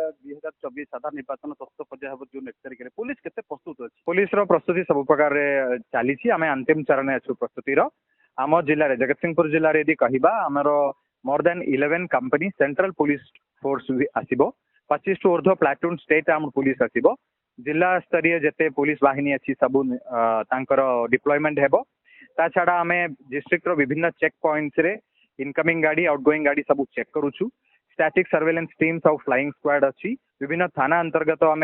2024 साधारण निर्वाचन चतुर्थ पर्याय हम जून 1 तारिख पुलिस केते प्रस्तुत अछि? पुलिस रो प्रस्तुति सब प्रकार रे चली आम अंतिम चरण अच्छु प्रस्तुतिर आम जिले में जगतसिंहपुर जिले में यदि कहवा आमर more than 11 company central police force आसो 25 टू ऊर्ध्व प्लाटून स्टेट आम पुलिस आसो जिला स्तरीय जिते पुलिस बाहिनी अच्छी सबू डिप्लॉयमेंट हेबो ता छाड़ा आम डिस्ट्रिक्ट रो विभिन्न चेक पॉइंट्स रे इनकमिंग गाड़ी आउटगोइंग गाड़ी सब चेक करूछु static surveillance teams of flying squad अच्छी विभिन्न थाना अंतर्गत आम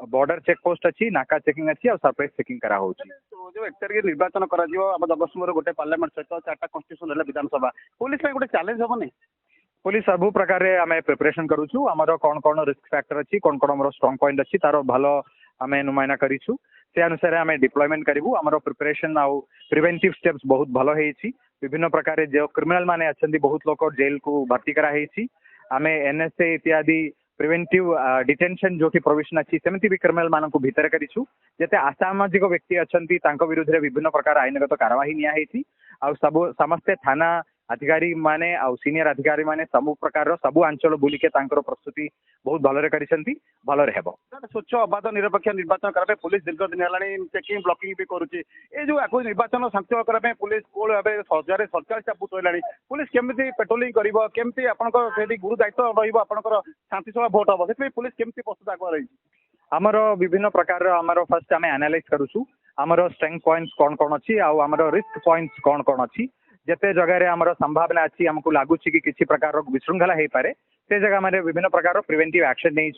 बॉर्डर चेक पोस्ट अच्छी नाका चेकिंग अच्छी और सरप्राइज चेकिंग करा होची। तो जो 1 तारिख निर्वाचन करा जिवो हम जगतसिंहपुर गोटे पार्लियामेंट सहित 4टा कॉन्स्टिट्यूशन है विधानसभा पुलिस में गोटे चैलेंज हम नहीं पुलिस सब प्रकार आम प्रिपरेशन करूछु आमर कौन कौन रिस्क फैक्टर अच्छी कौन कौन आम स्ट्रांग पॉइंट अच्छी तार भलो आम नुमायना करूँ से अनुसार आम डिप्लॉयमेंट करूँ आमर प्रिपरेशन आउ प्रिवेंटिव स्टेप्स बहुत भलो होईछि विभिन्न प्रकार जो क्रिमिनल माने अच्छी बहुत लोग जेल को भर्ती कराई आम एनएसए इत्यादि प्रिवेंटिव डिटेंशन जो प्रोविजन अच्छी सेमती भी क्रिमिनल मान भितर करूँ जिते असामाजिक व्यक्ति अच्छा विरुद्ध विभिन्न प्रकार आईनगत कार्यवाही नियाई सब समस्ते थाना अधिकारी माने आउ सीनियर अधिकारी माने सब प्रकार सबु अंचल बुलिके प्रस्तुति बहुत भलरे करिसेंती भलरे हेबो। स्वच्छ अबाध निरपेक्ष निर्वाचन करबे पुलिस दीर्घ दिन हेलाणी चेकिंग ब्लॉकिंग भी करूची ए जो आको निर्वाचन शांति करबे पुलिस कोल भाबे सरकार चा बुत हेलाणी पुलिस केमिति पेट्रोलिंग करिवो केमिति आपनको सेठी गुरु दायित्व रहिबो आपनकर शांतिशृंखला भोट हबो सेति पुलिस केमिति प्रस्तुत आको रही आमर विभिन्न प्रकार आमर फर्स्ट आम एनालाइज करूछु आमर स्ट्रेंथ पॉइंट्स कौन कौन अच्छी आमर रिस्क पॉइंट्स कौन कौन अच्छी जिते जगह आमर संभावना अच्छी आमको लगुच कि किसी प्रकार विशृंखला हो पाए से जगह आम विभिन्न प्रकार प्रिवेंटिव एक्शन नहीं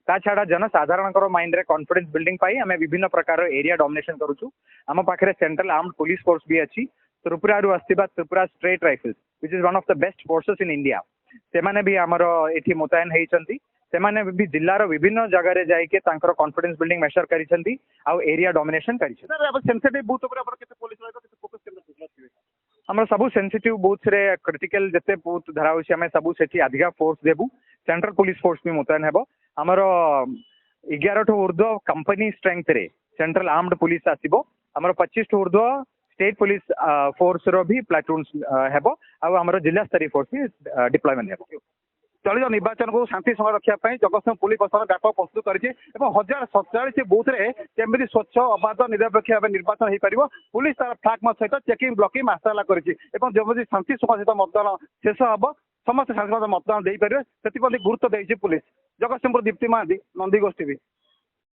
ता छाड़ा जनसाधारण माइंड रे कॉन्फिडेंस बिल्डिंग पाई आम विभिन्न प्रकार एरिया डोमिनेशन करूछु आम पाखे सेंट्रल आर्म्ड पुलिस फोर्स भी अच्छी त्रिपुरा आसवा Tripura state rifles which is one of the best forces in India से माने भी आमर एठी मुतयन होइछंती से माने भी जिल्लार विभिन्न जगह जाइके तांकर कॉन्फिडेंस बिल्डिंग मेजर करिसेंती आ एरिया डोमिनेशन करिसेंती। सर अब सेंसिटिव बूथ ऊपर अपन केते पुलिस रहबो केते फोकस केंद्र रखिबे आम सब सेंसिटिव बूथ रे क्रिटिकल जिते बूथ धरा होछि आम सब सेठी अधिका फोर्स देबू सेंट्रल पुलिस फोर्स भी मुतयन हेबो आमर 11 ठो ऊर्ध्व कंपनी स्ट्रेंथ रे सेंट्रल आर्म्ड पुलिस आसीबो आमर 25 ठो ऊर्ध्व स्टेट पुलिस फोर्स रो भी प्लाटून्स हेबो आ आमर जिला स्तरीय फोर्स भी डिप्लॉयमेंट हेबो। चलित निर्वाचन को शांति समय रखा जगतसिंह पुलिस प्रशासन व्यापक प्रस्तुत कर 1047 बूथ में केमी स्वच्छ अबाध निरपेक्ष भाव निर्वाचन हो पार पुलिस तार फ्लाग मार्च सहित चेकिंग ब्लॉकिंग मास्टर करमि शांति समय सहित मतदान शेष हम समस्त शांति मतदान दे पारे से गुरुत्व देती पुलिस। जगतसिंहपुर दीप्ति महांती नंदीगोष्ठी।